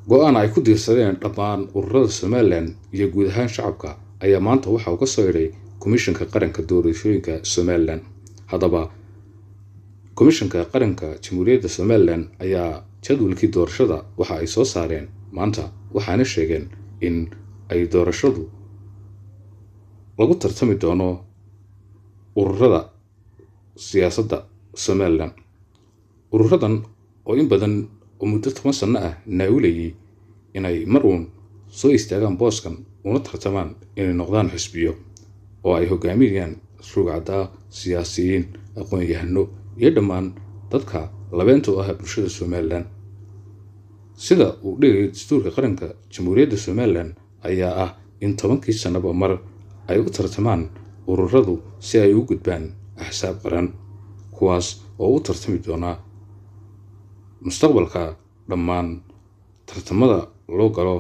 go'aan ay ku diirsadeen dhammaan ururada Somaliland iyo guud ahaan shacabka ayaa maanta waxa uu ka soo yeeray Komishanka Qaranka Doorashooyinka Somaliland. Haddaba Komishanka Qaranka Jamhuuriyadda Somaliland ayaa jadwalkii doorashada waxa ay soo saareen maanta, waxaana sheegeen in ay doorashadu lagu tartami doono ururada siyaasadda Somaliland. Ururadan oo in badan oo muddo 10 sano ah naawilayay inay maruun soo istaagaan booskan una tartamaan inay noqdaan xisbiyo oo ay hogaaminayaan rugcada siyaasiyiin, aqoon-yahano iyo dhammaan dadka labeenta u ah bulshada Somaliland. Sida uu dhigay dastuurka qaranka Jamhuuriyadda Somaliland ayaa ah in 10 sanaba mar ay u tartamaan ururadu si ay u gudbaan axsaab qaran, kuwaas oo u tartami doona mustaqbalka dhammaan tartamada loo galo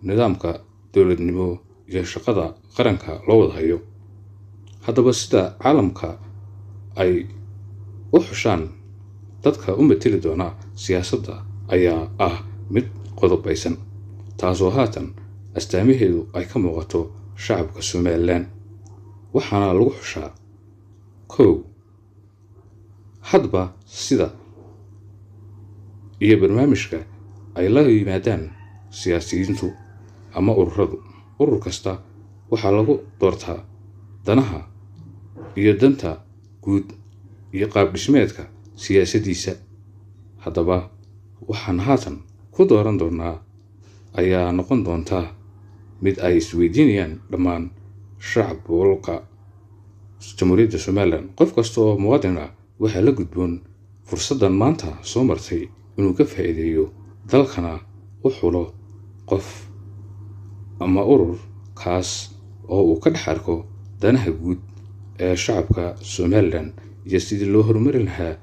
nidaamka dowladnimo iyo shaqada qaranka loo wada hayo. Haddaba sida caalamka ay u xushaan dadka u mateli doona siyaasadda ayaa ah mid qodobaysan, taasoo haatan astaamaheedu ay ka muuqato shacabka Somaliland. waxaana lagu xushaa 1 hadba sida iyo barnaamijka ay la yimaadaan siyaasiyiintu ama ururadu. Urur kasta waxaa lagu doortaa danaha iyo danta guud iyo qaab dhismeedka siyaasadiisa. Haddaba waxaan haatan ku dooran doonaa ayaa noqon doonta mid ay isweydiinayaan dhammaan shacabka Jamhuuriyadda Somaliland. qof kasta oo muwaadin ah waxaa la gudboon fursadan maanta soo martay inuu ka faa'iideeyo dalkana u xulo qof ama urur kaas oo uu ka dhex arko danaha guud ee shacabka Somaliland iyo sidii loo horumarin lahaa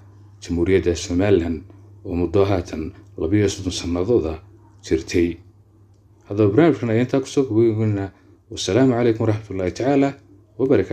Jamhuuriyadda Somaliland oo muddo haatan 32 sanadooda jirtay. هذا برنامج كنا ينتهي كسوق ويقولنا والسلام عليكم ورحمة الله تعالى وبركاته.